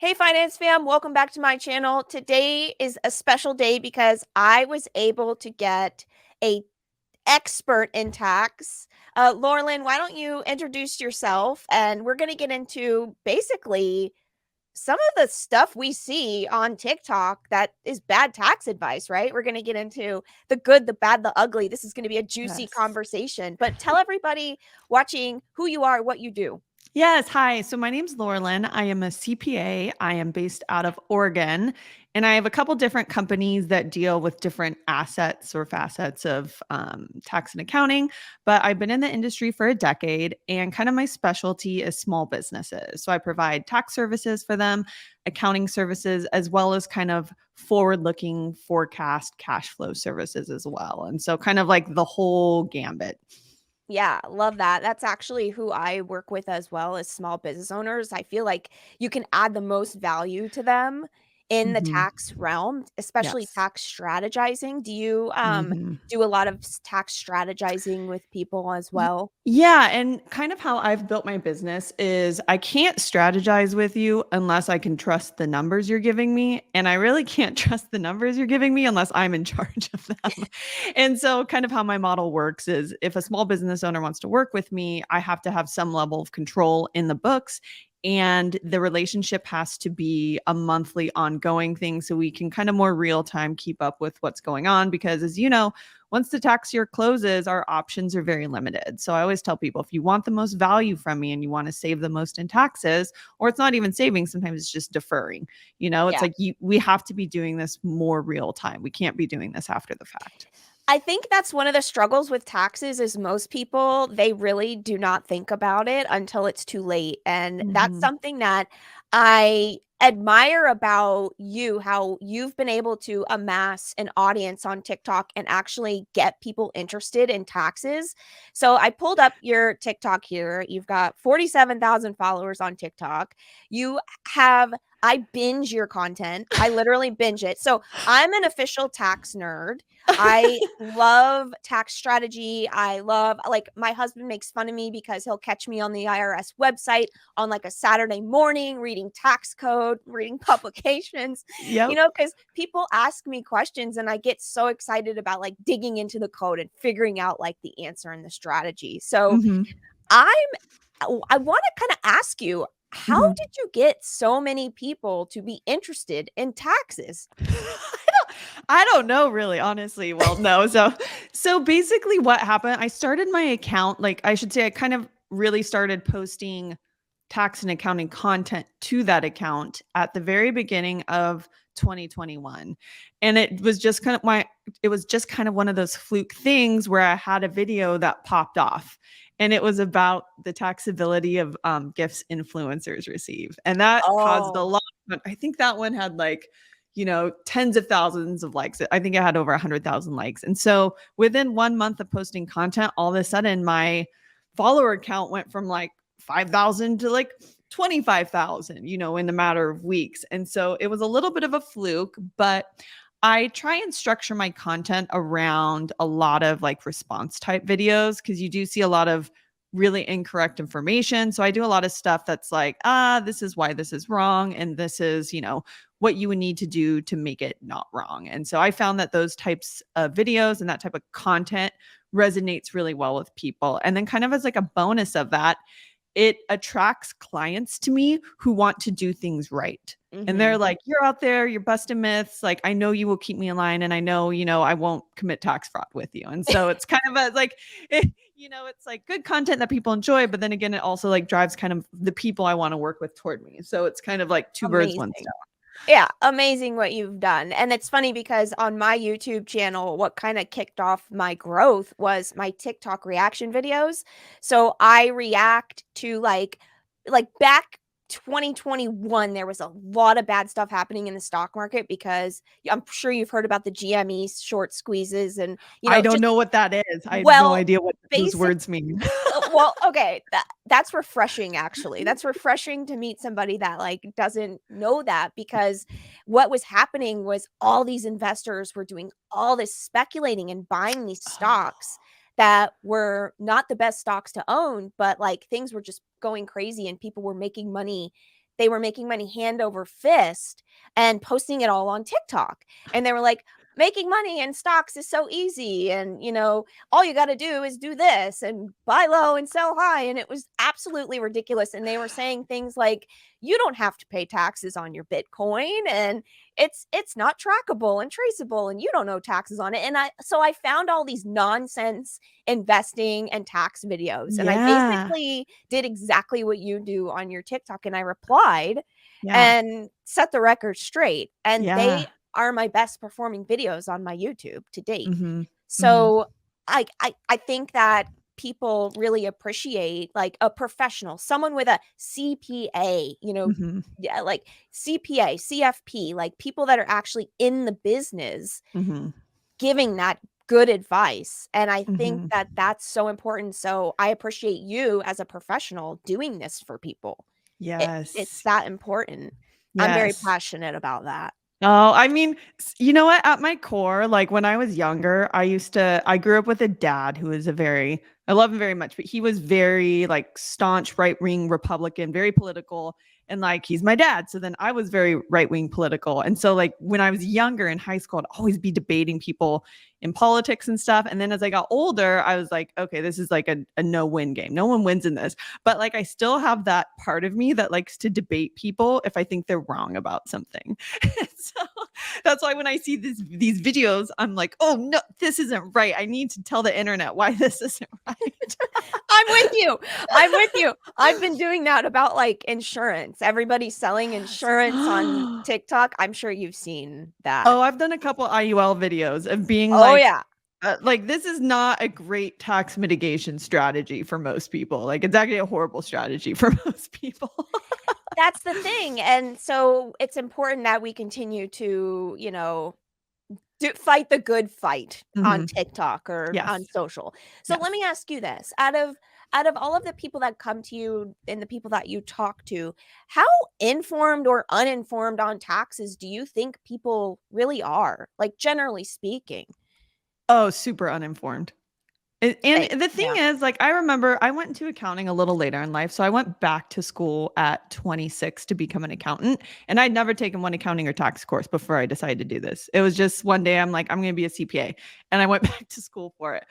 Hey, finance fam, welcome back to my channel. Today is a special day because I was able to get a expert in tax. Lorilyn, why don't you introduce yourself? And we're going to get into basically some of the stuff we see on TikTok that is bad tax advice, right? We're going to get into the good, the bad, the ugly. This is going to be a juicy Yes. conversation. But tell everybody watching who you are, what you do. Yes. Hi. So my name's Lorilyn. I am a CPA. I am based out of Oregon, and I have a couple different companies that deal with different assets or facets of tax and accounting. But I've been in the industry for a decade, and kind of my specialty is small businesses. So I provide tax services for them, accounting services, as well as kind of forward-looking forecast cash flow services as well. And so kind of like the whole gambit. Yeah, love that. That's actually who I work with as well as small business owners. I feel like you can add the most value to them in the Mhm. tax realm, especially Yes. tax strategizing. Do you Mhm. do a lot of tax strategizing with people as Y well? Yeah, and kind of how I've built my business is I can't strategize with you unless I can trust the numbers you're giving me, and I really can't trust the numbers you're giving me unless I'm in charge of them. And so kind of how my model works is if a small business owner wants to work with me, I have to have some level of control in the books, and the relationship has to be a monthly ongoing thing so we can kind of more real time keep up with what's going on because as you know, once the tax year closes, our options are very limited. So I always tell people if you want the most value from me and you want to save the most in taxes, or it's not even saving, sometimes it's just deferring. It's Yeah. like we have to be doing this more real time. We can't be doing this after the fact. I think that's one of the struggles with taxes is most people, they really do not think about it until it's too late. And that's Hmm. something that I admire about you, how you've been able to amass an audience on TikTok and actually get people interested in taxes. So I pulled up your TikTok here. You've got 47,000 followers on TikTok. You have I binge your content. I literally binge it. So I'm an official tax nerd. I love tax strategy. I love like my husband makes fun of me because he'll catch me on the IRS website on like a Saturday morning reading tax code, reading publications, Yep. because people ask me questions and I get so excited about like digging into the code and figuring out like the answer and the strategy. So Hmm. I'm I want to kind of ask you, how Hmm. did you get so many people to be interested in taxes? I don't know really, honestly. Well, no. So basically what happened, I started my account, like I should say I kind of really started posting tax and accounting content to that account at the very beginning of 2021. And it was just kind of one of those fluke things where I had a video that popped off. And it was about the taxability of gifts influencers receive. And that caused a Oh, lot. I think that one had like tens of thousands of likes. I think it had over 100,000 likes. And so within 1 month of posting content, all of a sudden my follower count went from like 5,000 to like 25,000, in a matter of weeks. And so it was a little bit of a fluke, but I try and structure my content around a lot of like response type videos because you do see a lot of really incorrect information. So I do a lot of stuff that's like, this is why this is wrong. And this is, what you would need to do to make it not wrong. And so I found that those types of videos and that type of content resonates really well with people. And then kind of as like a bonus of that, it attracts clients to me who want to do things right. And they're mhm. like, you're out there, you're busting myths. Like, I know you will keep me in line and I know, I won't commit tax fraud with you. And so it's kind of a like, it's like good content that people enjoy, but then again, it also like drives kind of the people I want to work with toward me. So it's kind of like two birds, one Amazing. stone. Yeah, amazing what you've done. And it's funny because on my YouTube channel, what kind of kicked off my growth was my TikTok reaction videos. So I react to like back 2021 there was a lot of bad stuff happening in the stock market because I'm sure you've heard about the GME short squeezes and I don't just know what that is. I have no well idea what those basic words mean. well, okay, that's refreshing actually. That's refreshing to meet somebody that like doesn't know that because what was happening was all these investors were doing all this speculating and buying these stocks Oh. that were not the best stocks to own, but like things were just going crazy and people were making money they were making money hand over fist and posting it all on TikTok. And they were like, making money in stocks is so easy. And, all you got to do is do this and buy low and sell high. And it was absolutely ridiculous. And they were saying things like, you don't have to pay taxes on your Bitcoin, and it's not trackable and traceable, and you don't know taxes on it. And I found all these nonsense investing and tax videos, and I Yeah. basically did exactly what you do on your TikTok, and I replied Yeah. and set the record straight. And they Yeah. are my best performing videos on my YouTube to date. Mhm. Mhm. So I think that people really appreciate like a professional, someone with a CPA, Mhm. yeah, like CPA, CFP, like people that are actually in the business Mhm. giving that good advice. And I think Mhm. that that's so important. So I appreciate you as a professional doing this for people. It's Yes. that important. I'm very Yes. passionate about that. Oh, I mean, you know what? At my core, like when I was younger, I grew up with a dad who was I love him very much, but he was very like staunch right wing Republican, very political. And like he's my dad. So then I was very right wing political. And so, like, when I was younger in high school, I'd always be debating people in politics and stuff. And then as I got older, I was like, okay, this is like a no win game. No one wins in this. But like, I still have that part of me that likes to debate people if I think they're wrong about something. So that's why when I see these videos, I'm like, oh no, this isn't right. I need to tell the internet why this isn't right. I'm with you. I'm with you. I've been doing that about like insurance. Everybody's selling Yes. insurance on TikTok. I'm sure you've seen that. Oh, I've done a couple IUL videos of being Oh yeah. like this is not a great tax mitigation strategy for most people. Like it's actually a horrible strategy for most people. That's the thing. And so it's important that we continue to, fight the good fight on Mhm. TikTok or on Yes. social. So let Yes. me ask you this. Out of all of the people that come to you and the people that you talk to, how informed or uninformed on taxes do you think people really are? Like generally speaking. Oh, super uninformed. And the thing Yeah. is, like, I remember I went into accounting a little later in life. So I went back to school at 26 to become an accountant. And I'd never taken one accounting or tax course before I decided to do this. It was just one day I'm like, I'm going to be a CPA. And I went back to school for it.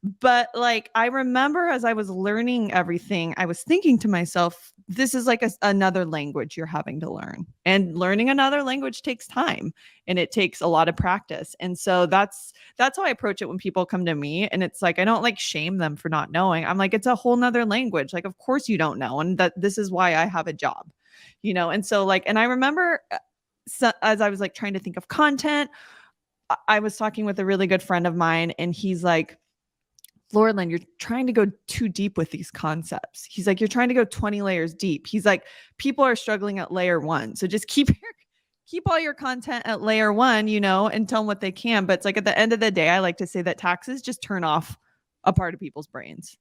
But like, I remember as I was learning everything, I was thinking to myself, this is like another language you're having to learn. And learning another language takes time and it takes a lot of practice. And so that's how I approach it when people come to me. And it's like, I don't like shame them for not knowing. I'm like, it's a whole nother language. Like, of course you don't know. And that this is why I have a job, And so like, and I remember so, as I was like trying to think of content, I was talking with a really good friend of mine and he's like, Lorilyn, you're trying to go too deep with these concepts. He's like, you're trying to go 20 layers deep. He's like, people are struggling at layer one. So just keep all your content at layer one, and tell them what they can. But it's like at the end of the day, I like to say that taxes just turn off a part of people's brains.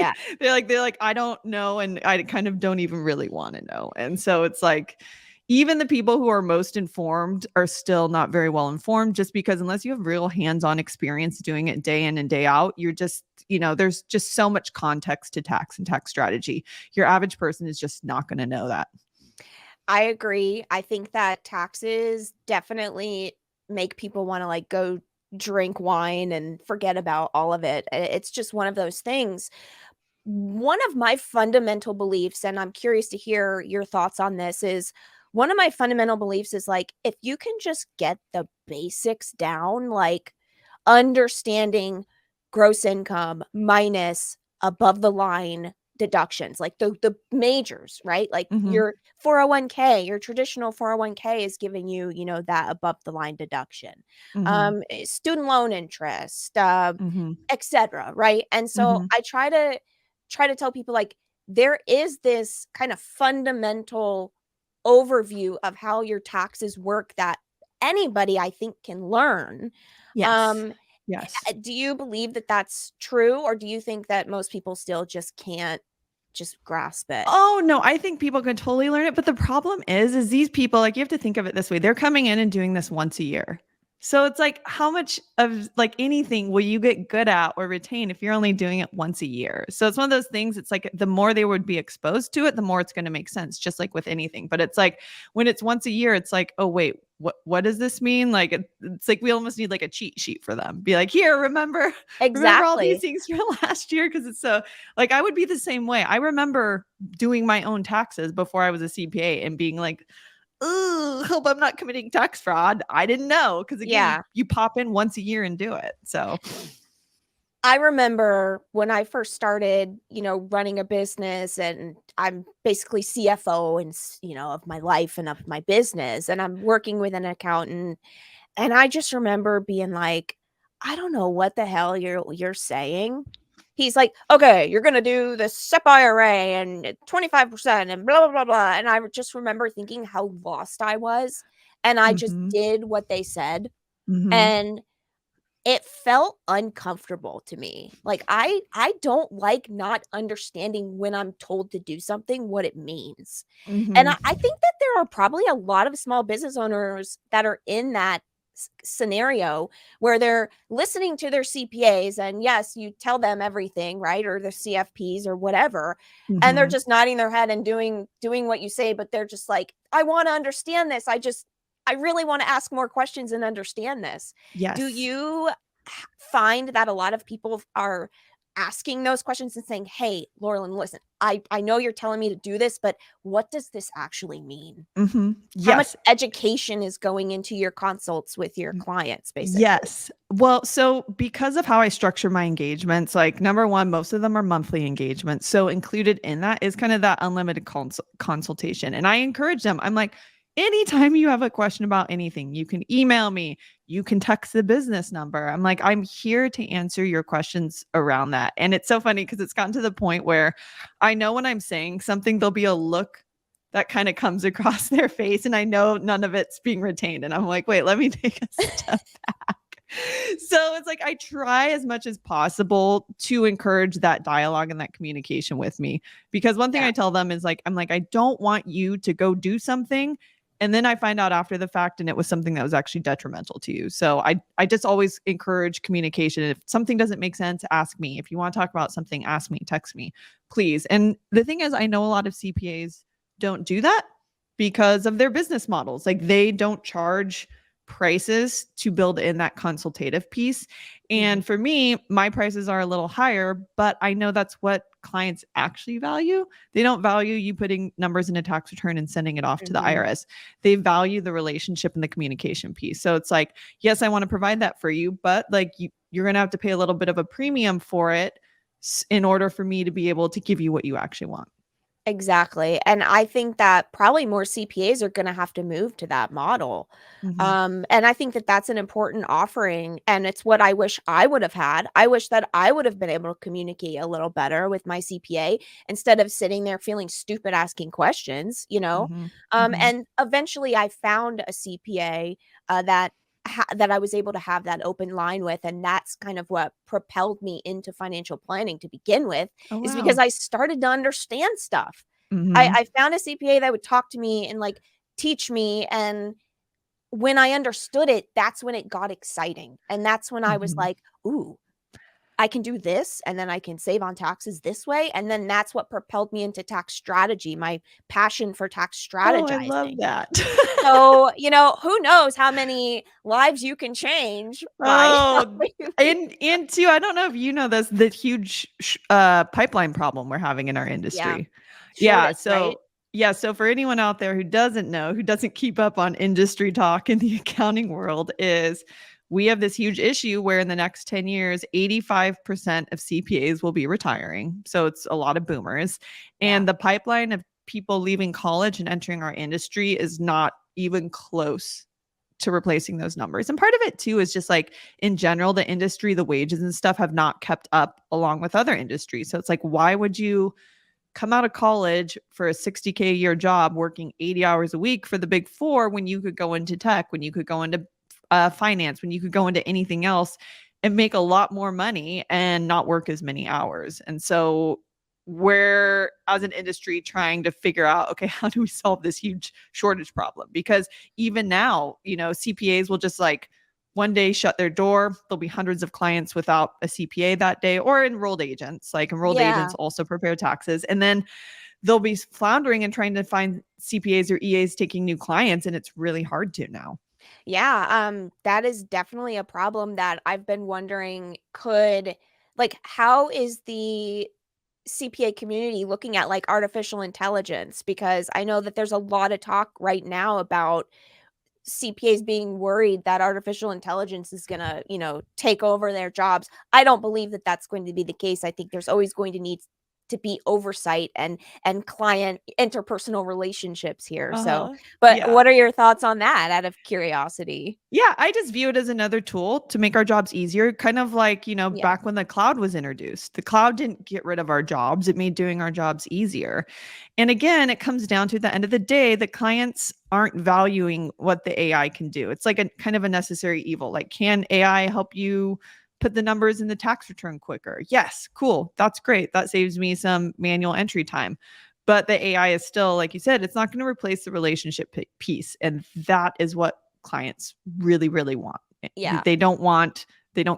Yeah. They're like, I don't know, and I kind of don't even really want to know. And so it's like even the people who are most informed are still not very well informed just because unless you have real hands-on experience doing it day in and day out, you're just, there's just so much context to tax and tax strategy. Your average person is just not going to know that. I agree. I think that taxes definitely make people want to like go drink wine and forget about all of it. It's just one of those things. One of my fundamental beliefs, and I'm curious to hear your thoughts on this, is one of my fundamental beliefs is like if you can just get the basics down, like understanding gross income minus above the line deductions, like the majors, right? Like Mm-hmm. your 401k, your traditional 401k is giving you, that above the line deduction. Mm-hmm. Student loan interest, Mm-hmm. etc., right? And so Mm-hmm. I try to tell people like there is this kind of fundamental overview of how your taxes work that anybody I think can learn. Yes. Um, Yes. do you believe that that's true, or do you think that most people still just can't just grasp it? Oh, no, I think people can totally learn it, but the problem is these people, like, you have to think of it this way, they're coming in and doing this once a year. So it's like, how much of like anything will you get good at or retain if you're only doing it once a year? So it's one of those things. It's like the more they would be exposed to it, the more it's going to make sense, just like with anything. But it's like when it's once a year, it's like, oh wait, what does this mean? Like it's like we almost need like a cheat sheet for them. Be like, here, remember all these Exactly. things from last year, because it's so like I would be the same way. I remember doing my own taxes before I was a CPA and being like, ooh, hope I'm not committing tax fraud. I didn't know. Cause again, Yeah. you pop in once a year and do it. So I remember when I first started, running a business, and I'm basically CFO and, of my life and of my business, and I'm working with an accountant. And I just remember being like, I don't know what the hell you're saying. He's like, okay, you're gonna do the SEP IRA and 25% and blah blah blah blah. And I just remember thinking how lost I was. And I just mhm, did what they said. mhm, And it felt uncomfortable to me. Like I don't like not understanding when I'm told to do something, what it means. And mhm, I think that there are probably a lot of small business owners that are in that scenario where they're listening to their CPAs, and yes, you tell them everything, right? Or the CFPs or whatever. And they're mhm. just nodding their head and doing what you say, but they're just like, I want to understand this. I really want to ask more questions and understand this. Do Yes. you find that a lot of people are asking those questions and saying, "Hey, Lorilyn, listen, I know you're telling me to do this, but what does this actually mean?" Mhm. How much Yes. education is going into your consults with your clients, basically? Yes. Well, so because of how I structure my engagements, like number one, most of them are monthly engagements. So included in that is kind of that unlimited consultation. And I encourage them. I'm like, anytime you have a question about anything, you can email me, you can text the business number. I'm like, I'm here to answer your questions around that. And it's so funny because it's gotten to the point where I know when I'm saying something, there'll be a look that kind of comes across their face. And I know none of it's being retained. And I'm like, wait, let me take a step back. So it's like I try as much as possible to encourage that dialogue and that communication with me. Because one thing Yeah, I tell them is like, I'm like, I don't want you to go do something and then I find out after the fact and it was something that was actually detrimental to you. So I just always encourage communication. If something doesn't make sense, ask me. If you want to talk about something, ask me, text me, please. And the thing is, I know a lot of CPAs don't do that because of their business models. Like they don't charge prices to build in that consultative piece. mhm, And for me, my prices are a little higher, but I know that's what clients actually value. They don't value you putting numbers in a tax return and sending it off to the mhm. IRS. They value the relationship and the communication piece. So it's like, yes, I want to provide that for you, but like you're going to have to pay a little bit of a premium for it in order for me to be able to give you what you actually want. Exactly, and I think that probably more CPAs are gonna have to move to that model, Mm-hmm. and I think that that's an important offering, and it's what I wish I would have had. I wish that I would have been able to communicate a little better with my CPA instead of sitting there feeling stupid asking questions, Mm-hmm. Mm-hmm. and eventually I found a CPA, that I was able to have that open line with, and that's kind of what propelled me into financial planning to begin with, Oh, is because wow. I started to understand stuff. I Mm-hmm. I found a CPA that would talk to me and, like, teach me, and when I understood it, that's when it got exciting, and that's when I was Mm-hmm. like, "Ooh, I can do this, and then I can save on taxes this way," and then that's what propelled me into tax strategy, my passion for tax Oh, I love strategizing. that. So, who knows how many lives you can change by Oh, helping and too, I don't know if you know this, the huge pipeline problem we're having in our Yeah. industry. Yeah, Shortage, right? so for anyone out there who doesn't know, who doesn't keep up on industry talk in the accounting world, is we have this huge issue where in the next 10 years, 85% of CPAs will be retiring. So it's a lot of boomers. Yeah. And the pipeline of people leaving college and entering our industry is not even close to replacing those numbers. And part of it too is just like in general, the industry, the wages and stuff have not kept up along with other industries. So it's like, why would you come out of college for a 60K a year job working 80 hours a week for the big four when you could go into tech, when you could go into finance, when you could go into anything else and make a lot more money and not work as many hours? And so we're as an industry trying to figure out, okay, how do we solve this huge shortage problem? Because even now, CPAs will just like one day shut their door. There'll be hundreds of clients without a CPA that day, or enrolled agents. Like enrolled agents also prepare taxes. And then they'll be floundering and trying to find CPAs or EAs taking new clients. And it's really hard to now. Yeah, that is definitely a problem that I've been wondering how is the CPA community looking at like artificial intelligence? Because I know that there's a lot of talk right now about CPAs being worried that artificial intelligence is going to, take over their jobs. I don't believe that that's going to be the case. I think there's always going to need to be oversight and client interpersonal relationships here. So, but Yeah. what are your thoughts on that out of curiosity? Yeah, I just view it as another tool to make our jobs easier. Kind of like, Yeah. back when the cloud was introduced. The cloud didn't get rid of our jobs, it made doing our jobs easier. And again, it comes down to the end of the day, the clients aren't valuing what the AI can do. It's like a kind of a necessary evil. Like, can AI help you put the numbers in the tax return quicker? Yes, cool. That's great. That saves me some manual entry time. But the AI is still, like you said, it's not going to replace the relationship piece. And that is what clients really, really want. Yeah. They don't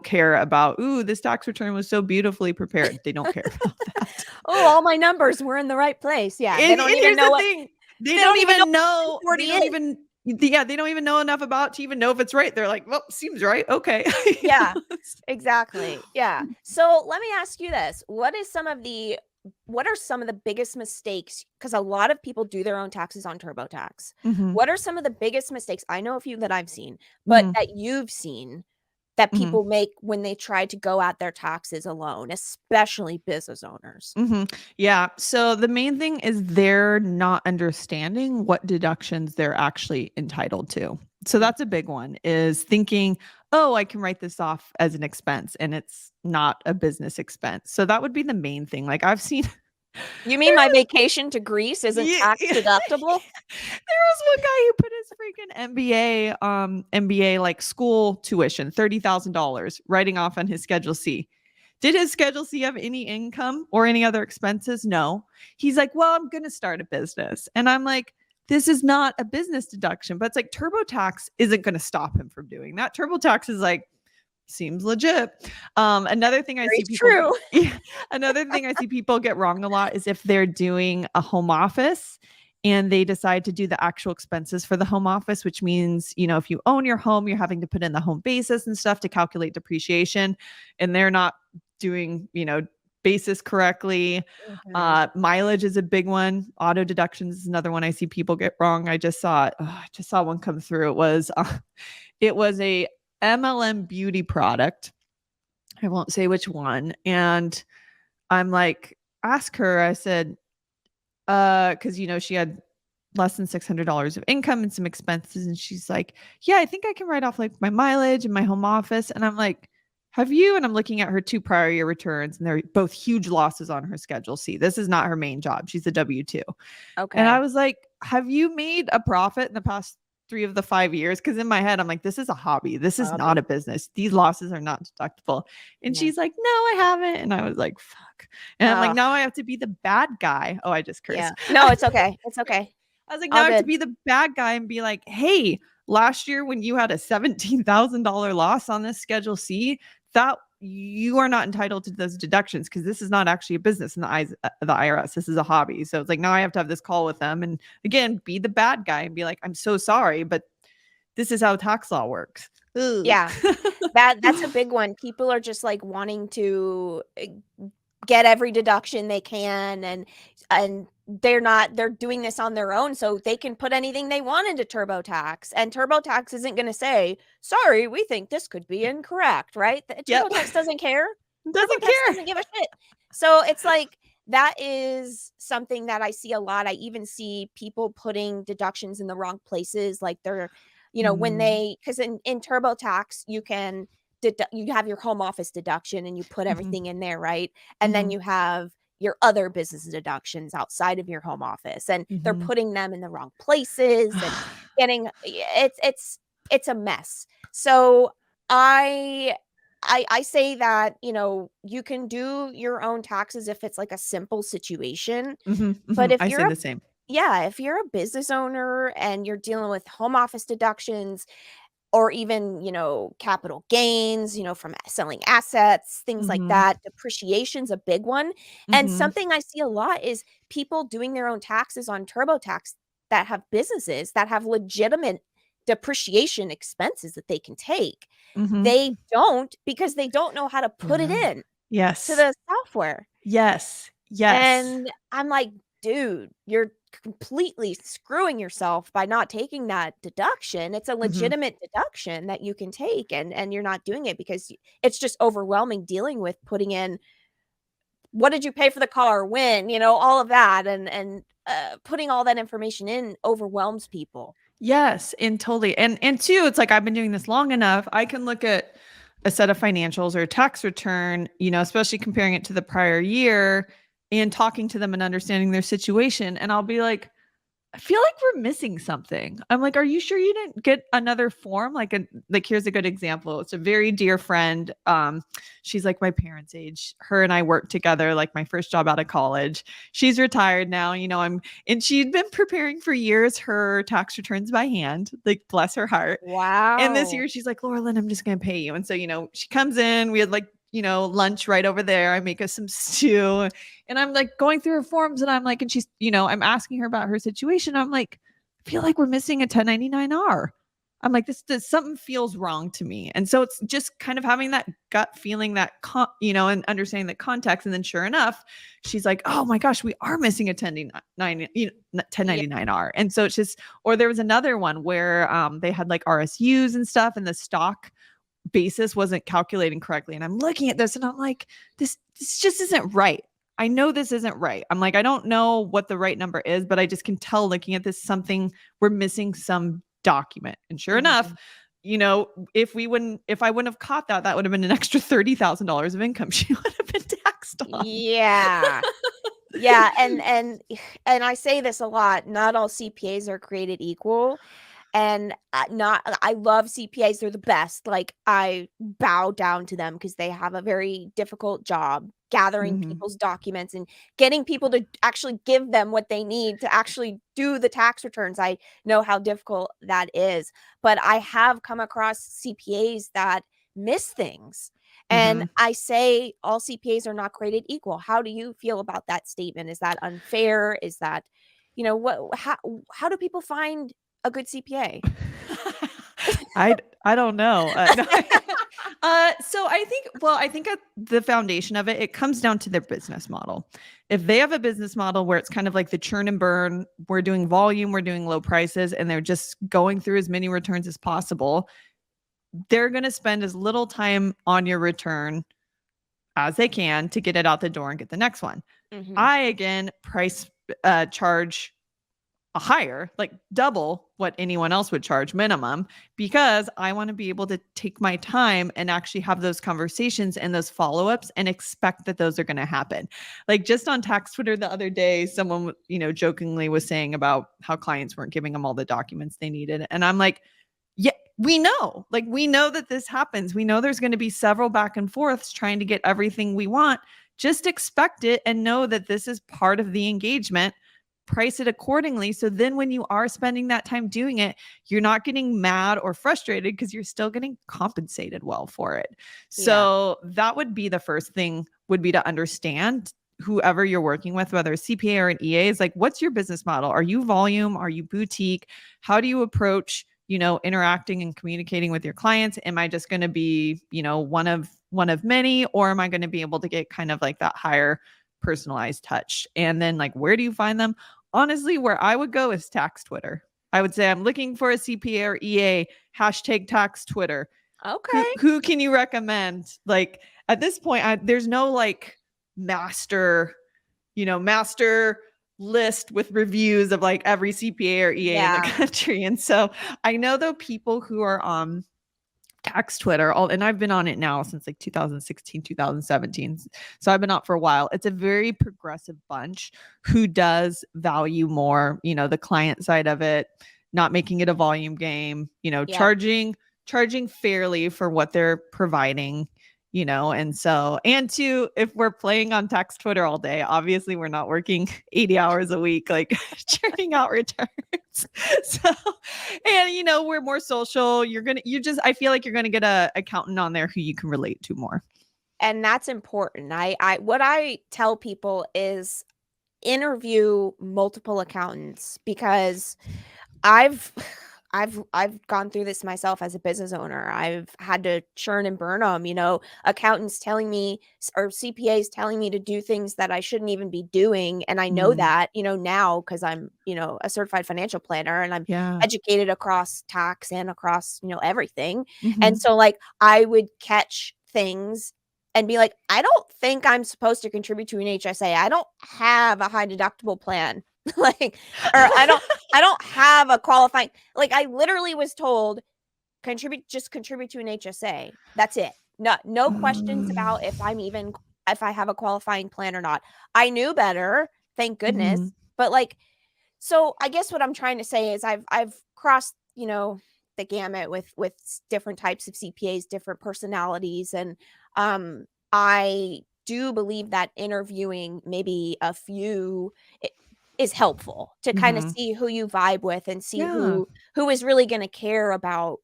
care about, ooh, this tax return was so beautifully prepared. They don't care about that. Oh, all my numbers were in the right place. Yeah. They don't even know what they don't even know. They They don't even know enough about to even know if it's right. They're like, well, seems right. Okay. Yeah, exactly. Yeah. So let me ask you this. What are some of the biggest mistakes? Because a lot of people do their own taxes on TurboTax. Mhm. What are some of the biggest mistakes? I know a few that I've seen, but Mhm. that you've seen that Mhm. people make when they try to go at their taxes alone, especially business owners. Yeah. So the main thing is they're not understanding what deductions they're actually entitled to. So Mm. that's a big one, is thinking, oh, I can write this off as an expense and it's not a business expense. So that would be the main thing. Like I've seen You mean my vacation to Greece isn't tax yeah. deductible? There was one guy who put his freaking MBA like school tuition, $30,000 writing off on his Schedule C. Did his Schedule C have any income or any other expenses? No. He's like, well, I'm going to start a business. And I'm like, this is not a business deduction, but it's like TurboTax isn't going to stop him from doing that. TurboTax is like, seems legit. Another thing I Very see people true. another thing I see people get wrong a lot is if they're doing a home office and they decide to do the actual expenses for the home office, which means, if you own your home, you're having to put in the home basis and stuff to calculate depreciation, and they're not doing, basis correctly. Mhm. Mileage is a big one. Auto deductions is another one I see people get wrong. I just saw one come through. It was a MLM beauty product. I won't say which one. And I'm like, ask her, I said, because she had less than $600 of income and some expenses. And she's like, yeah, I think I can write off like my mileage and my home office. And I'm like, have you? And I'm looking at her 2 prior year returns, and they're both huge losses on her Schedule C. This is not her main job. She's a W-2. And I Okay. was like, have you made a profit in the past 3 of the 5 years? Because in my head, I'm like, this is a hobby. This is not a business. These losses are not deductible. And Yeah. she's like, no, I haven't. And I was like, fuck. And I'm like, Ugh. now I have to be the bad guy. Oh, I just Yeah. cursed. No, it's okay. It's okay. I was like, now All I have to good. be the bad guy and be like, hey, last year when you had a $17,000 loss on this Schedule C, that you are not entitled to those deductions because this is not actually a business in the eyes of the IRS. This is a hobby. So it's like, now I have to have this call with them and again, be the bad guy and be like, I'm so sorry, but this is how tax law works. Ugh. Yeah. That's a big one. People are just like wanting to get every deduction they can, and they're doing this on their own so they can put anything they want into TurboTax, and TurboTax isn't going to say, sorry, we think this could be incorrect, right? Yep. TurboTax doesn't care. Doesn't TurboTax care. doesn't give a shit. So it's like that is something that I see a lot. I even see people putting deductions in the wrong places, like they're when because in TurboTax you have your home office deduction and you put everything in there, right? And then you have your other business deductions outside of your home office, and they're putting them in the wrong places and getting it's a mess. So I say that, you can do your own taxes if it's like a simple situation, but if I say you're the same. if you're a business owner and you're dealing with home office deductions, or even, capital gains, from selling assets, things like Mhm. that. Depreciation's a big one. And Mhm. something I see a lot is people doing their own taxes on TurboTax that have businesses that have legitimate depreciation expenses that they can take. Mhm. They don't, because they don't know how to put it Yeah. in to Yes. the software. Yes. Yes. And I'm like, dude, you're completely screwing yourself by not taking that deduction. It's a Mhm. legitimate deduction that you can take, and you're not doing it because it's just overwhelming dealing with putting in what did you pay for the car, when, all of that, and putting all that information in overwhelms people. Yes, and totally. And two, it's like I've been doing this long enough. I can look at a set of financials or a tax return, especially comparing it to the prior year and talking to them and understanding their situation. And I'll be like, I feel like we're missing something. I'm like, are you sure you didn't get another form? Like here's a good example. It's a very dear friend. She's like my parents' age. Her and I worked together, like my first job out of college. She's retired now. And she'd been preparing for years her tax returns by hand, like bless her heart. And this Wow. year she's like, Laurelyn, I'm just gonna pay you. And so, she comes in, we had like, lunch right over there. I make us some stew. And I'm like going through her forms and I'm like, and she's, I'm asking her about her situation. I'm like, I feel like we're missing a 1099-R. I'm like, this something feels wrong to me. And so it's just kind of having that gut feeling that, and understanding the context. And then sure enough, she's like, oh my gosh, we are missing a 1099-R. And so it's just, or there was another one where they had like RSUs and stuff, and the stock basis wasn't calculating correctly. And I'm looking at this and I'm like, this just isn't right. I know this isn't right. I'm like, I don't know what the right number is, but I just can tell looking at this something, we're missing some document. And sure enough, Mhm. if I wouldn't have caught that, that would have been an extra $30,000 of income she would have been taxed on. Yeah. Yeah, and I say this a lot, not all CPAs are created equal. And not I love CPAs, they're the best. Like, I bow down to them because they have a very difficult job gathering Mhm. people's documents and getting people to actually give them what they need to actually do the tax returns. I know how difficult that is, but I have come across CPAs that miss things. And Mhm. I say all CPAs are not created equal. How do you feel about that statement? Is that unfair? Is that, what how do people find a good CPA? I don't know. No. So I think at the foundation of it, it comes down to their business model. If they have a business model where it's kind of like the churn and burn, we're doing volume, we're doing low prices, and they're just going through as many returns as possible, they're going to spend as little time on your return as they can to get it out the door and get the next one. Mhm. I again charge a higher, like double what anyone else would charge minimum, because I want to be able to take my time and actually have those conversations and those follow-ups and expect that those are going to happen. Like just on tax Twitter the other day, someone, jokingly was saying about how clients weren't giving them all the documents they needed. And I'm like, yeah, we know that this happens. We know there's going to be several back and forths trying to get everything we want. Just expect it and know that this is part of the engagement. Price it accordingly. So then when you are spending that time doing it, you're not getting mad or frustrated because you're still getting compensated well for it. Yeah. So that would be the first thing, would be to understand whoever you're working with, whether a CPA or an EA, is like, what's your business model? Are you volume? Are you boutique? How do you approach, interacting and communicating with your clients? Am I just going to be, one of many, or am I going to be able to get kind of like that higher personalized touch? And then like, where do you find them? Honestly, where I would go is tax Twitter. I would say I'm looking for a CPA or EA, hashtag tax Twitter. Who Okay. who can you recommend? Like at this point, there's no like master, master list with reviews of like every CPA or EA in the Yeah. country. And so I know though people who are on tax Twitter, and I've been on it now since like 2016, 2017. So I've been out for a while. It's a very progressive bunch who does value more, the client side of it, not making it a volume game, Yep. charging fairly for what they're providing, and so, and two, if we're playing on tax Twitter all day, obviously we're not working 80 hours a week, like churning out returns. So, and we're more social. I feel like you're going to get a accountant on there who you can relate to more. And that's important. What I tell people is interview multiple accountants, because I've I've gone through this myself as a business owner. I've had to churn and burn them, accountants telling me, or CPAs telling me to do things that I shouldn't even be doing. And I know that, now, because I'm, a certified financial planner, and I'm educated across tax and across, everything. And so like I would catch things and be like, I don't think I'm supposed to contribute to an HSA. I don't have a high deductible plan. Like, or I don't have a qualifying, like I literally was told, just contribute to an HSA. That's it. No questions about if I have a qualifying plan or not. I knew better, thank goodness. But like, so I guess what I'm trying to say is I've crossed, the gamut with different types of CPAs, different personalities. And I do believe that interviewing maybe a few is helpful to kind of see who you vibe with and see who is really going to care about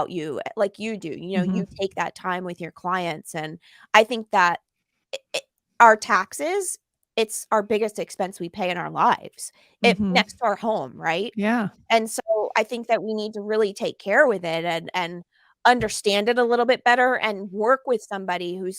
you like you do. You take that time with your clients. And I think that our taxes, it's our biggest expense we pay in our lives, next to our home, right? Yeah. And so I think that we need to really take care with it and understand it a little bit better and work with somebody who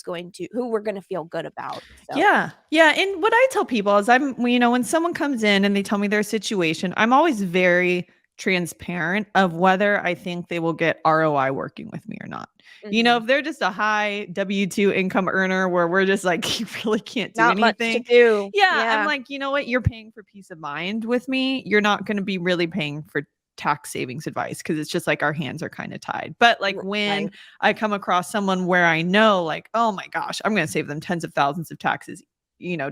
we're going to feel good about. So Yeah. Yeah. And what I tell people is when someone comes in and they tell me their situation, I'm always very transparent of whether I think they will get ROI working with me or not. If they're just a high W-2 income earner where we're just like, you really can't do not much to anything. do. Yeah. I'm like, you know what? You're paying for peace of mind with me. You're not going to be really paying for tax savings advice, because it's just like our hands are kind of tied. But like when I come across someone where I know like, oh my gosh, I'm going to save them tens of thousands of taxes,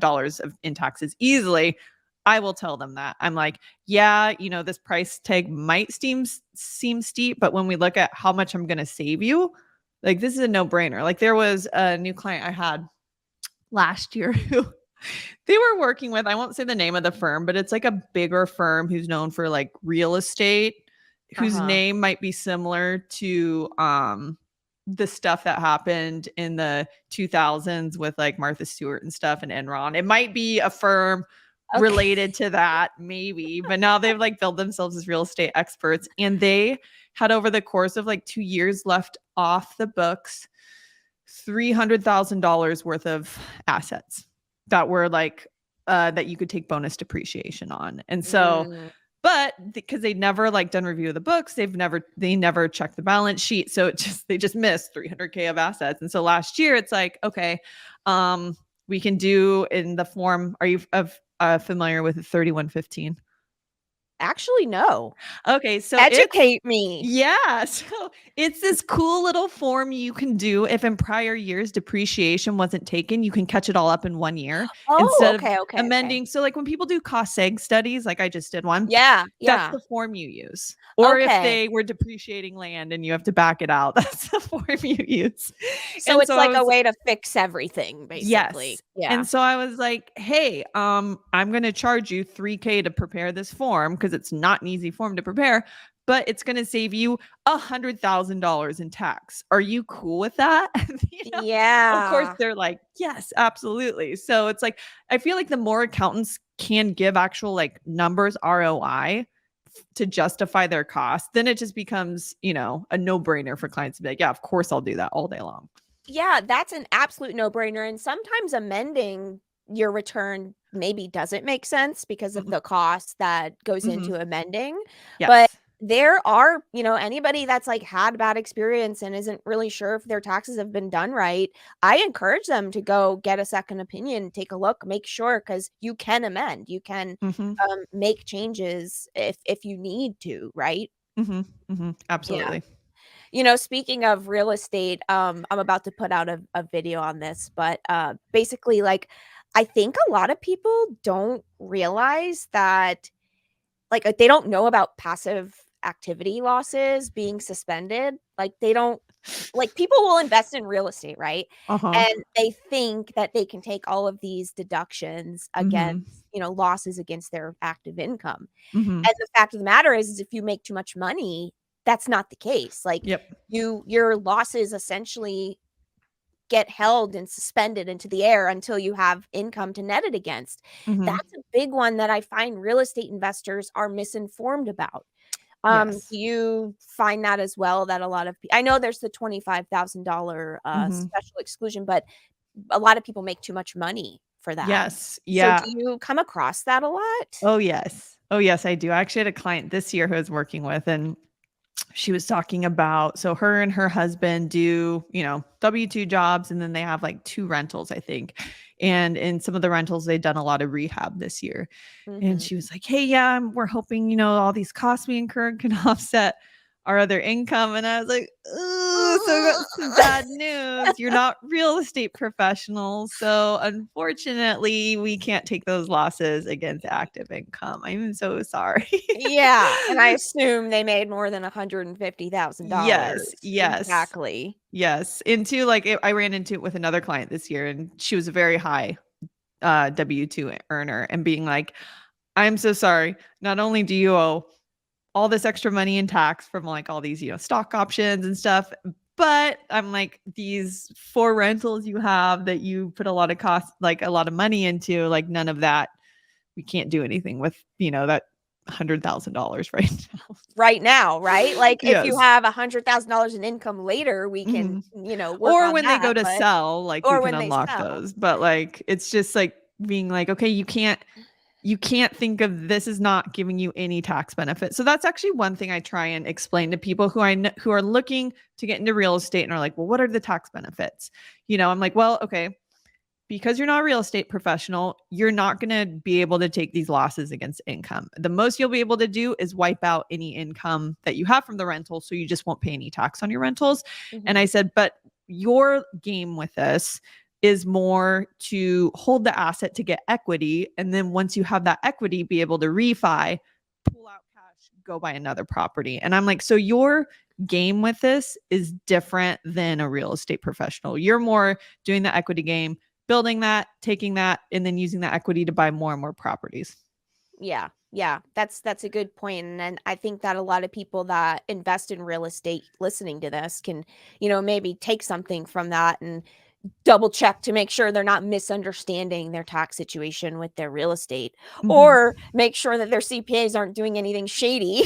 dollars in taxes easily, I will tell them that. I'm like, yeah, this price tag might seem steep, but when we look at how much I'm going to save you, like this is a no-brainer. Like there was a new client I had last year who they were working with, I won't say the name of the firm, but it's like a bigger firm who's known for like real estate, whose name might be similar to the stuff that happened in the 2000s with like Martha Stewart and stuff and Enron. It might be a firm related to that, maybe, but now they've like built themselves as real estate experts, and they had over the course of like 2 years left off the books $300,000 worth of assets that were like that you could take bonus depreciation on. And so but because they never like done review of the books, they never checked the balance sheet, so they just missed $300K of assets. And so last year it's like, okay, we can do in the form, are you familiar with 3115? Actually, no. Okay, so educate me. Yeah, so it's this cool little form you can do if in prior years depreciation wasn't taken. You can catch it all up in 1 year instead of amending. So like when people do cost seg studies, like I just did one, that's the form you use. Or if they were depreciating land and you have to back it out, that's the form you use. So it's like a way to fix everything, basically. Yes. Yeah. And so I was like, hey, I'm going to charge you $3K to prepare this form, because it's not an easy form to prepare, but it's going to save you $100,000 in tax. Are you cool with that? Yeah. Of course they're like, yes, absolutely. So it's like, I feel like the more accountants can give actual like numbers, ROI, to justify their cost, then it just becomes, a no-brainer for clients to be like, yeah, of course I'll do that all day long. Yeah, that's an absolute no-brainer. And sometimes amending your return maybe doesn't make sense because of the cost that goes into amending. Yes. But there are, anybody that's like had bad experience and isn't really sure if their taxes have been done right, I encourage them to go get a second opinion, take a look, make sure, because you can amend, you can make changes if you need to, right? Absolutely. Speaking of real estate, I'm about to put out a video on this, but basically, like, I think a lot of people don't realize that, like, they don't know about passive activity losses being suspended. Like they don't, like people will invest in real estate, right? Uh-huh. And they think that they can take all of these deductions against, Mm-hmm. losses against their active income. Mm-hmm. And the fact of the matter is if you make too much money, that's not the case. Like Yep. your losses essentially get held and suspended into the air until you have income to net it against. Mm-hmm. That's a big one that I find real estate investors are misinformed about. Yes. Do you find that as well, that a lot of I know there's the $25,000 Mm-hmm. special exclusion, but a lot of people make too much money for that. Yes. So do Yeah. you come across that a lot? Oh, yes. Oh, yes, I do. I actually had a client this year who I was working with, and she was talking about, so her and her husband do, W-2 jobs, and then they have like 2 rentals, I think. And in some of the rentals, they've done a lot of rehab this year. And Mhm. she was like, hey, yeah, we're hoping, all these costs we incurred can offset our other income. And I was like, ooh, so I got some bad news. You're not real estate professionals. So unfortunately, we can't take those losses against active income. I'm so sorry. Yeah, and I assume they made more than $150,000. Yes, yes, Exactly. yes. Into like I ran into it with another client this year, and she was a very high W-2 earner, and being like, I'm so sorry. Not only do you owe all this extra money in tax from like all these, stock options and stuff, but I'm like, these 4 rentals you have that you put a lot of cost, like a lot of money into, like none of that, we can't do anything with, that $100,000 right now. Right now, right? Like, if you Yes. have $100,000 in income later, we can, Mhm. work Or on when they go that, to but sell, like we or can when they unlock sell. those. But like it's just like being like, okay, you can't think of this as not giving you any tax benefit. So that's actually one thing I try and explain to people who I know who are looking to get into real estate and are like, well, what are the tax benefits? I'm like, well, okay, because you're not a real estate professional, you're not going to be able to take these losses against income. The most you'll be able to do is wipe out any income that you have from the rental. So you just won't pay any tax on your rentals. And I Mhm. said, but your game with this is more to hold the asset to get equity. And then once you have that equity, be able to refi, pull out cash, go buy another property. And I'm like, so your game with this is different than a real estate professional. You're more doing the equity game, building that, taking that, and then using that equity to buy more and more properties. Yeah. Yeah. That's a good point, and I think that a lot of people that invest in real estate listening to this can, maybe take something from that and double check to make sure they're not misunderstanding their tax situation with their real estate, Mhm. or make sure that their CPAs aren't doing anything shady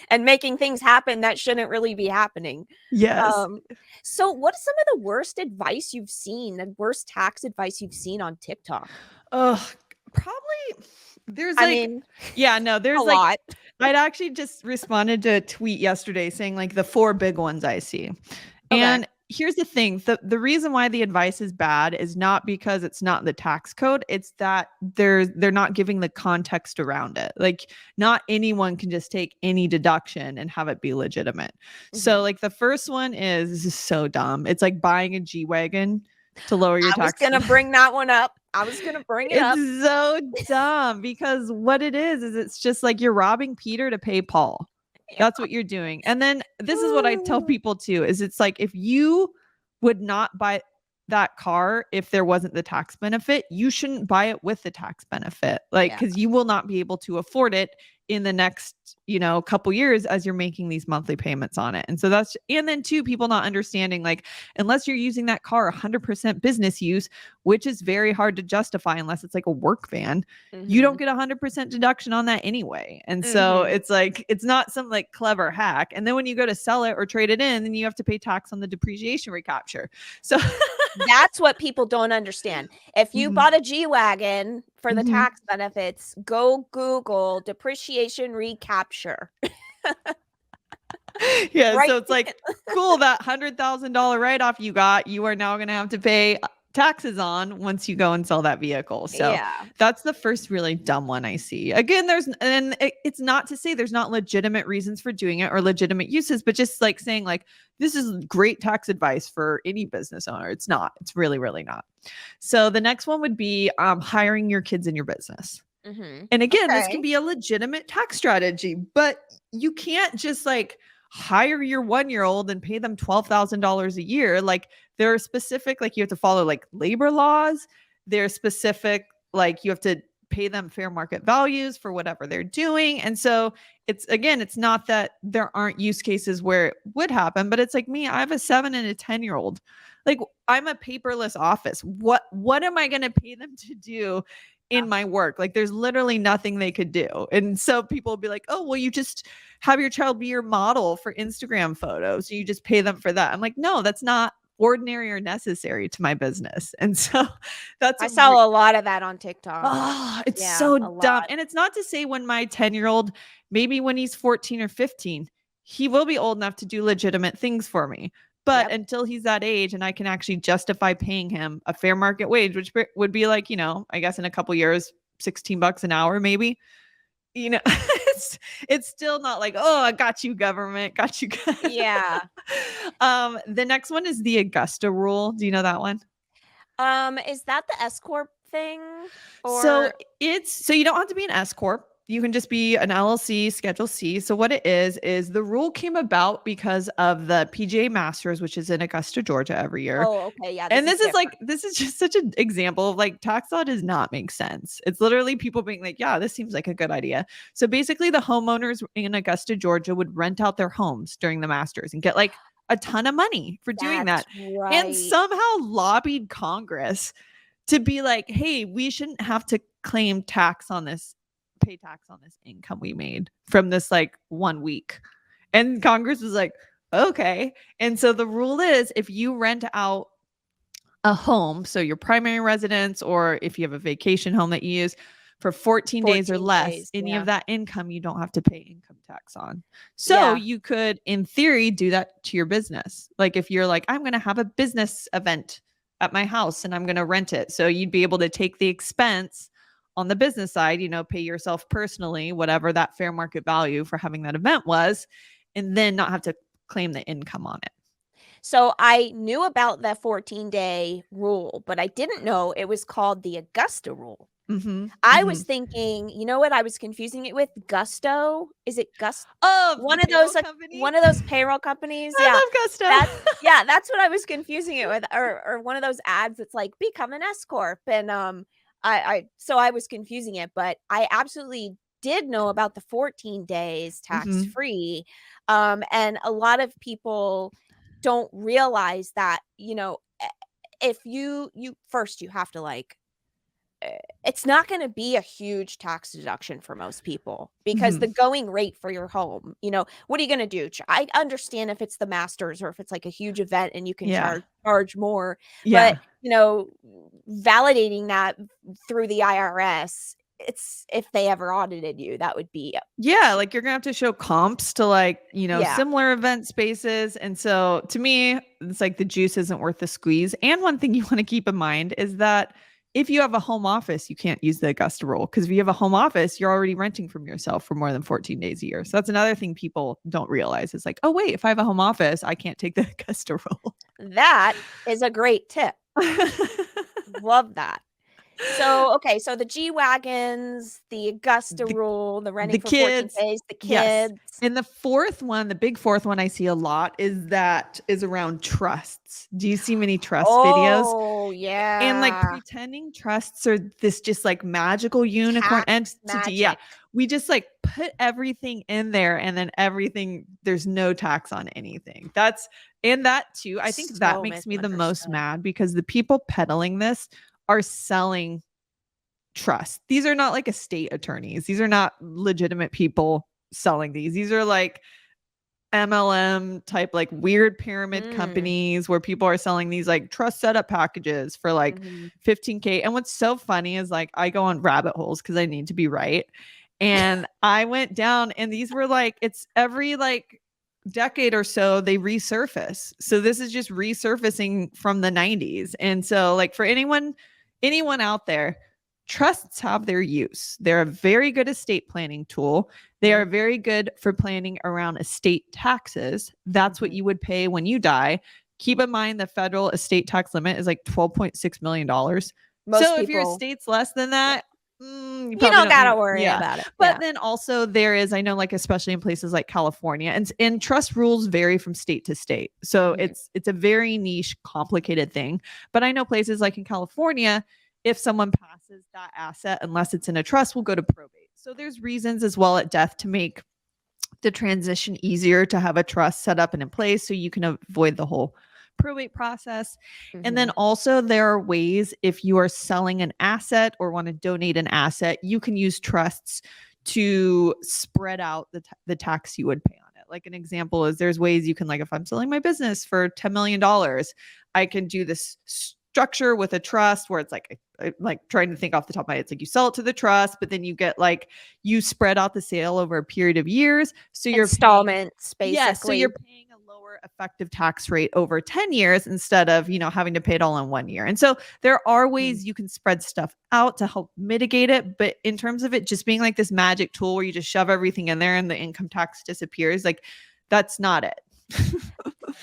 and, making things happen that shouldn't really be happening. Yes. Um, so what is some of the worst advice you've seen, the worst tax advice you've seen on TikTok? Oh, probably there's I like, mean, yeah, no, a there's like, lot. I'd actually just responded to a tweet yesterday saying like the 4 big ones I see. Okay. And here's the thing, the reason why the advice is bad is not because it's not the tax code, it's that they're not giving the context around it. Like not anyone can just take any deduction and have it be legitimate. So Mhm. like the first one is, this is so dumb. It's like buying a G-Wagon to lower your I was tax. gonna bring that one up. I was gonna bring it up. It's so dumb because what it is it's just like you're robbing Peter to pay Paul. That's what you're doing. And then this is what I tell people too is it's like if you would not buy that car if there wasn't the tax benefit, you shouldn't buy it with the tax benefit. Like Yeah. cuz you will not be able to afford it in the next, couple years as you're making these monthly payments on it. And so that's and then two, people not understanding like unless you're using that car 100% business use, which is very hard to justify unless it's like a work van, you don't Mhm. get 100% deduction on that anyway. And so Mhm. it's like it's not some like clever hack. And then when you go to sell it or trade it in, then you have to pay tax on the depreciation recapture. So That's what people don't understand. If you Mhm. bought a G-Wagon for the Mhm. tax benefits, go Google depreciation recapture. Yeah, Right? so it's like, cool, that $100,000 write-off you got, you are now gonna have to pay taxes on once you go and sell that vehicle. So Yeah. that's the first really dumb one I see. Again, it's not to say there's not legitimate reasons for doing it or legitimate uses, but just like saying like this is great tax advice for any business owner. It's not. It's really, really not. So the next one would be hiring your kids in your business. And again, this Okay. can be a legitimate tax strategy, but you can't just like hire your 1-year-old and pay them $12,000 a year. Like there are specific, like you have to follow like labor laws. They're specific, like you have to pay them fair market values for whatever they're doing. And so it's, again, it's not that there aren't use cases where it would happen, but it's like me, I have a 7 and a 10-year-old. Like I'm a paperless office. What am I going to pay them to do in my work? Like there's literally nothing they could do. And so people will be like, oh, well, you just have your child be your model for Instagram photos. You just pay them for that. I'm like, no, that's not ordinary or necessary to my business. And so that's I saw a lot of that on TikTok. oh, it's Yeah, so a dumb. lot. And it's not to say when my 10-year-old, maybe when he's 14 or 15, he will be old enough to do legitimate things for me. But Yep. until he's that age and I can actually justify paying him a fair market wage, which would be like, I guess in a couple years, $16 an hour, maybe, it's still not like, oh, I got you, government, got you. Yeah. The next one is the Augusta rule. Do you know that one? Is that the S corp thing? So Or so you don't have to be an S corp. You can just be an LLC, Schedule C. So what it is the rule came about because of the PGA Masters, which is in Augusta, Georgia every year. oh, okay, yeah, And this is different. this is just such an example of like tax law does not make sense. It's literally people being like, yeah, this seems like a good idea. So basically the homeowners in Augusta, Georgia would rent out their homes during the Masters and get like a ton of money for doing that. That's And right. somehow lobbied Congress to be like, hey, we shouldn't have to pay tax on this income we made from this like 1 week. And Congress was like, okay. And so the rule is if you rent out a home, so your primary residence, or if you have a vacation home that you use for 14 days or 14 less, days, any yeah. of that income you don't have to pay income tax on. So Yeah. you could, in theory, do that to your business. Like if you're like, I'm going to have a business event at my house and I'm going to rent it. So you'd be able to take the expense on the business side, pay yourself personally, whatever that fair market value for having that event was, and then not have to claim the income on it. So I knew about the 14-day rule, but I didn't know it was called the Augusta rule. I was thinking, you know what I was confusing it with? Gusto? Is it Gusto? Oh, One of those payroll companies. I Yeah. love Gusto. That's what I was confusing it with, or one of those ads that's like become an S corp, and so I was confusing it, but I absolutely did know about the 14 days tax free, and a lot of people don't realize that if you first you have to like it's not going to be a huge tax deduction for most people because the going rate for your home, what are you going to do? I understand if it's the Masters or if it's like a huge event and you can charge more, but validating that through the IRS, it's if they ever audited you, that would be like you're gonna have to show comps to like similar event spaces. And so to me, it's like the juice isn't worth the squeeze. And one thing you want to keep in mind is that if you have a home office, you can't use the Augusta rule, because if you have a home office, you're already renting from yourself for more than 14 days a year. So that's another thing people don't realize. It's like, oh wait, if I have a home office, I can't take the Augusta rule. That is a great tip. Love that. So, okay, so the G-Wagons, the Augusta rule, the renting for 14 days, the kids. Yes. And the fourth one, the big fourth one I see a lot is around trusts. Do you see many trust videos? Oh, yeah. And like pretending trusts are this just like magical unicorn entity. Magic. Yeah. We just like put everything in there and then there's no tax on anything. That too. I think that makes me the most mad, because the people peddling this are selling trust. These are not like estate attorneys. These are not legitimate people selling these. These are like MLM type, like weird pyramid companies where people are selling these like trust setup packages for like $15K. And what's so funny is like I go on rabbit holes because I need to be right. And I went down and these were like, it's every like decade or so they resurface. So this is just resurfacing from the 90s. And so like for anyone out there, trusts have their use. They're a very good estate planning tool. They are very good for planning around estate taxes. That's what you would pay when you die. Keep in mind the federal estate tax limit is like $12.6 million. So if your estate's less than that, You You probably don't don't need, gotta worry yeah. about it. But Yeah. then also there is, I know, like, especially in places like California, and trust rules vary from state to state. So Mhm. it's a very niche, complicated thing. But I know places like in California, if someone passes that asset, unless it's in a trust, will go to probate. So there's reasons as well at death to make the transition easier, to have a trust set up and in place so you can avoid the whole probate process. And then Mhm. also there are ways, if you are selling an asset or want to donate an asset, you can use trusts to spread out the tax you would pay on it. Like an example is, there's ways you can, like, if I'm selling my business for $10 million, I can do this structure with a trust where it's like, like trying to think off the top of my head, it's like you sell it to the trust, but then you get, like, you spread out the sale over a period of years. So you're paying, Installments, yeah, so basically. you're paying a lower effective tax rate over 10 years instead of, having to pay it all in 1 year. And so there are Mhm. ways you can spread stuff out to help mitigate it. But in terms of it just being like this magic tool where you just shove everything in there and the income tax disappears, like, that's not it.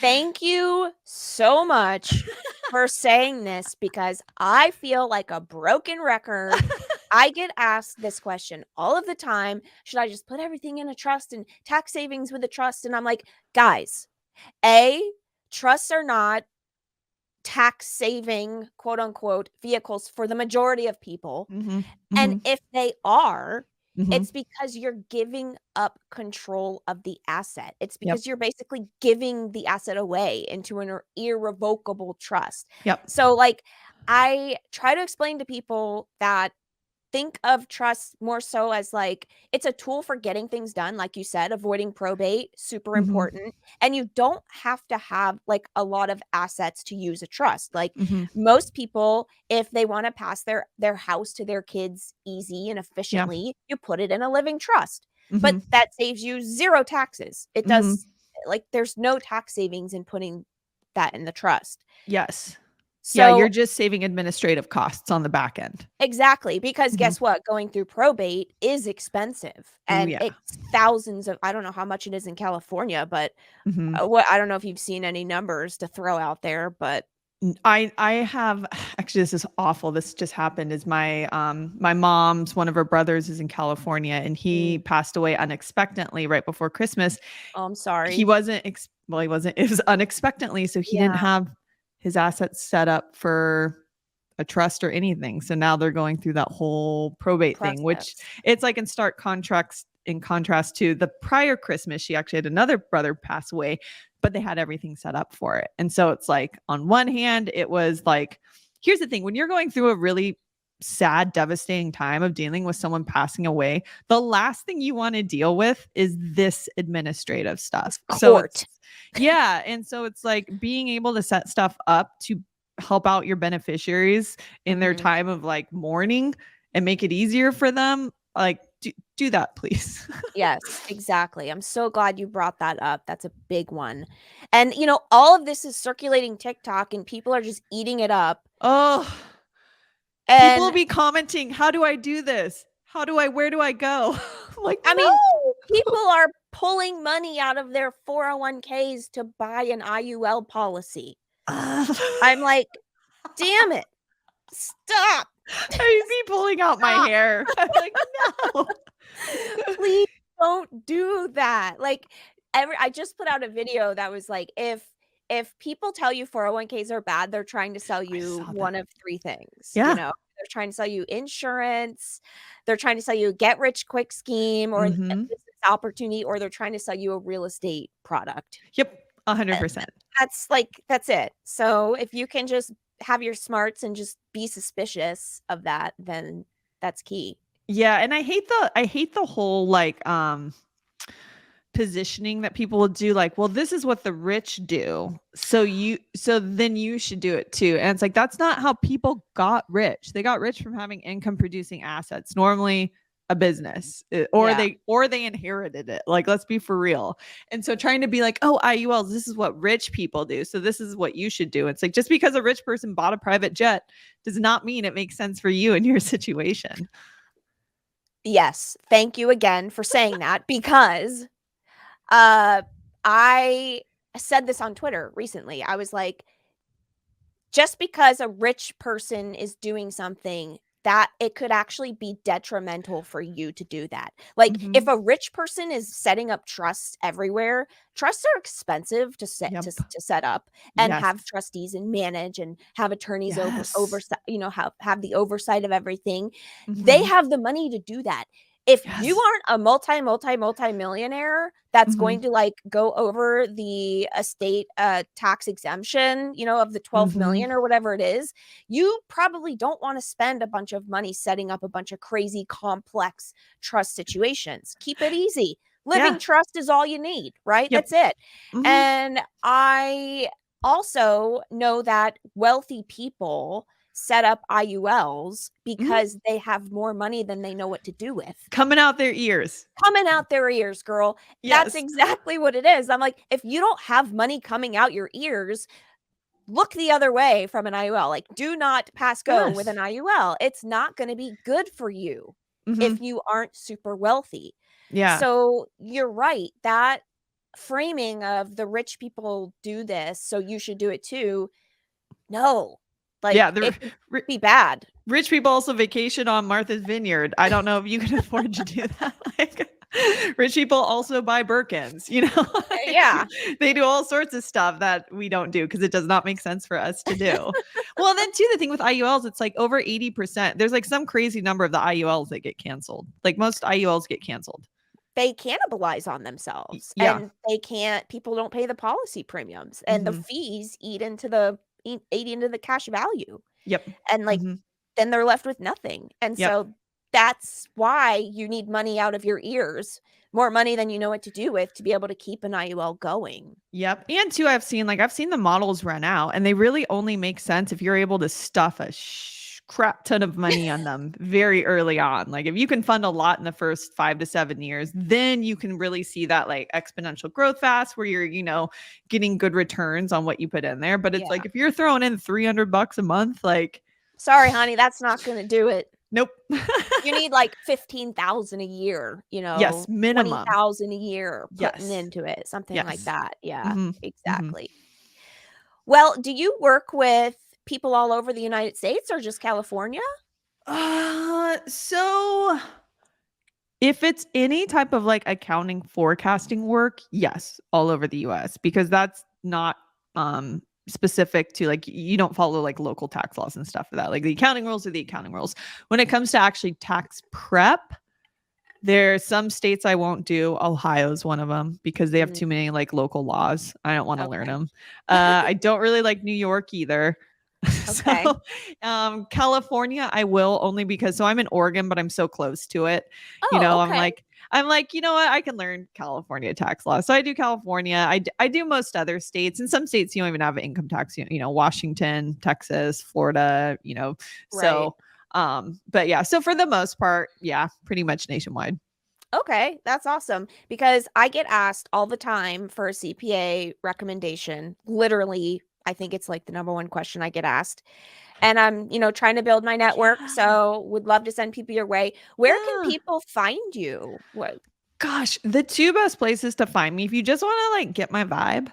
Thank you so much for saying this, because I feel like a broken record. I get asked this question all of the time. Should I just put everything in a trust and tax savings with a trust? And I'm like, guys, A, trusts are not tax saving, quote unquote, vehicles for the majority of people. Mm-hmm. And Mm-hmm. if they are, Mm-hmm. it's because you're giving up control of the asset. It's Yep. because you're basically giving the asset away into an irrevocable trust. Yep. So, like, I try to explain to people that think of trust more so as, like, it's a tool for getting things done, like you said, avoiding probate, super Mm-hmm. important. And you don't have to have, like, a lot of assets to use a trust. Like, Mm-hmm. most people, if they want to pass their house to their kids easy and Yeah. efficiently, you put it in a living trust. But Mm-hmm. that saves you zero taxes. It Mm-hmm. does, like, there's no tax savings in putting that in the trust. Yes. Yeah, you're So just saving administrative costs on the back end. exactly, because Mm-hmm. guess what? Going through probate is expensive, Oh and yeah. it's thousands of, I don't know how much it is in California, but, Mm-hmm. what, I don't know if you've seen any numbers to throw out there, but I have, actually, this is awful. This just happened. Is my mom's, one of her brothers is in California, and he mm, passed away unexpectedly right before Christmas. oh, I'm He sorry. wasn't well, he wasn't, it was unexpectedly, so he didn't Yeah, have his assets set up for a trust or anything. So now they're going through that whole probate thing, which, process. it's like in stark contrast, in contrast to the prior Christmas, she actually had another brother pass away, but they had everything set up for it. And so it's like, on one hand, it was like, here's the thing, when you're going through a really sad, devastating time of dealing with someone passing away, the last thing you want to deal with is this administrative stuff. So it's, Court. yeah. And so it's like being able to set stuff up to help out your beneficiaries in their Mhm. time of, like, mourning, and make it easier for them. Like, do that, please. Yes, exactly. I'm so glad you brought that up. That's a big one. And, all of this is circulating TikTok, and people are just eating it up. Oh, people will And, be commenting, how do I do this? Where do I go? I'm like, I mean, no. people are pulling money out of their 401ks to buy an IUL policy. I'm like, "Damn it. Stop. I'd be pulling out my Stop. hair. I'm like, no. Please don't do that." Like, I just put out a video that was like, if people tell you 401ks are bad, they're trying to sell I you saw one that. of 3 things, Yeah. They're trying to sell you insurance, they're trying to sell you a get rich quick scheme or a Mm-hmm. business opportunity, or they're trying to sell you a real estate product. Yep. Uh, 100%. that's it. So if you can just have your smarts and just be suspicious of that, then that's key. Yeah, and I hate the whole, like, positioning that people will do, like, well, this is what the rich do, so then you should do it too. And it's like, that's not how people got rich. They got rich from having income producing assets, normally a business, or Yeah. they inherited it. Like, let's be for real. And so trying to be like, oh, IULs, this is what rich people do, so this is what you should do. It's like, just because a rich person bought a private jet does not mean it makes sense for you in your situation. Yes. Thank you again for saying that, because Uh, I said this on Twitter recently. I was like, just because a rich person is doing something that it could actually be detrimental for you to do that. Like if a rich person is setting up trusts everywhere, trusts are expensive to set Yep. to set up and Yes. have trustees and manage and have attorneys Yes. oversight, have the oversight of everything. They Mhm. have the money to do that. If you Yes. aren't a multi-millionaire that's going to like go over the estate tax exemption, of the 12 million or whatever it is, you probably don't want to spend a bunch of money setting up a bunch of crazy complex trust situations. Keep it easy. Living Yeah. trust is all you need, right? Yep. That's it. Mhm. And I also know that wealthy people set up IULs because they have more money than they know what to do with. Coming out their ears. Coming out their ears, girl. That's Yes. exactly what it is. I'm like, if you don't have money coming out your ears, look the other way from an IUL. Like, do not pass go with an Yes. IUL. It's not going to be good for you Mhm. if you aren't super wealthy. Yeah. So you're right. That framing of the rich people do this, so you should do it too. No, Yeah, like the it could ri be bad. rich people also vacation on Martha's Vineyard. I don't know if you can afford to do that. Like, rich people also buy Birkins, Yeah. They do all sorts of stuff that we don't do because it does not make sense for us to do. Well, then too, the thing with IULs, it's like over 80%. There's like some crazy number of the IULs that get canceled. Like most IULs get canceled. They cannibalize on themselves Yeah. and people don't pay the policy premiums and the Mhm. fees eat into the cash value. Yep. And like Mhm. then they're left with nothing. And Yep. so that's why you need money out of your ears, more money than you know what to do with to be able to keep an IUL going. Yep. And too, I've seen the models run out and they really only make sense if you're able to stuff a crap ton of money on them very early on. Like if you can fund a lot in the first 5 to 7 years, then you can really see that like exponential growth fast where you're, getting good returns on what you put in there. But it's Yeah. like if you're throwing in $300 a month, like Sorry, honey, that's not going to do it. nope. You need like 15,000 a year, Yes, minimum. 20,000 a year putting Yes. into it, something like Yes. that. Yeah, Hmm. Hmm. exactly. Well, do you work with people all over the United States or just California? So if it's any type of like accounting forecasting work, yes, all over the US because that's not specific to like you don't follow like local tax laws and stuff for that. Like the accounting rules are the accounting rules. When it comes to actually tax prep, there's some states I won't do. Ohio's one of them because they have Mm, too many like local laws. I don't want to learn okay. them. I don't really like New York either. Okay. So, California, I will only because so I'm in Oregon, but I'm so close to it. Oh, I'm okay. like, you know what? I can learn California tax law. So I do California. I do most other states. In some states, you don't even have income tax. Washington, Texas, Florida. Right. So but yeah. So for the most part, yeah, pretty much nationwide. Okay, that's awesome because I get asked all the time for a CPA recommendation. Literally, I think it's like the number one question I get asked. And I'm, trying to build my network, Yeah. so would love to send people your way. Where can Yeah. people find you? What? Gosh, the two best places to find me if you just want to like get my vibe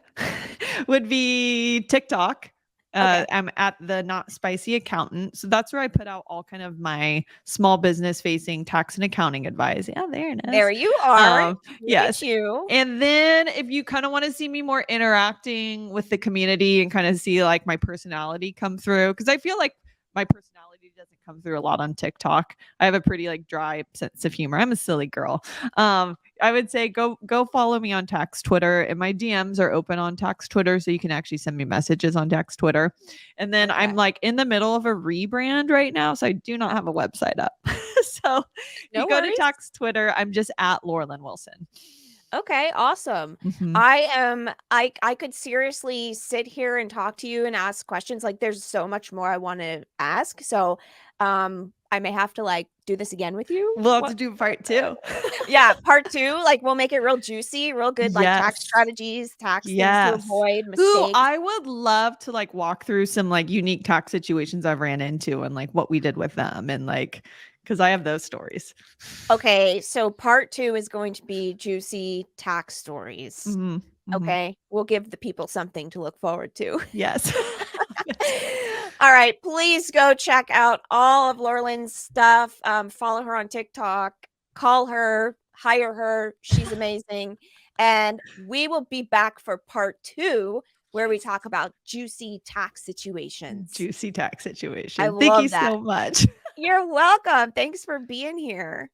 would be TikTok. Okay. I'm at the Not Spicy Accountant. So that's where I put out all kind of my small business facing tax and accounting advice. Yeah, there it There is. you are. Look at Yes. you. And then if you kind of want to see me more interacting with the community and kind of see like my personality come through, because I feel like my personality doesn't come through a lot on TikTok. I have a pretty like dry sense of humor. I'm a silly girl. I would say go follow me on tax Twitter, and my DMs are open on tax Twitter, so you can actually send me messages on tax Twitter. And then Okay. I'm like in the middle of a rebrand right now, so I do not have a website up. So if No you go to worries. tax Twitter, I'm just at Lorilyn Wilson. Okay, awesome. Mhm. I could seriously sit here and talk to you and ask questions. Like there's so much more I want to ask. So, I may have to like do this again with you. We'll have to What? do part two. Yeah, part 2, like we'll make it real juicy, real good like tax Yes. strategies, tax things to Yes. avoid, Ooh, mistakes. I would love to like walk through some like unique tax situations I've ran into and like what we did with them and like because I have those stories. Okay, so part 2 is going to be juicy tax stories. Mhm. Mhm. Okay, we'll give the people something to look forward to. Yes. Yes. All right, please go check out all of Lorilyn's stuff. Follow her on TikTok, call her, hire her. She's amazing. And we will be back for part 2, where we talk about juicy tax situations. Juicy tax I situation. Thank you love that. so much. You're welcome. Thanks for being here.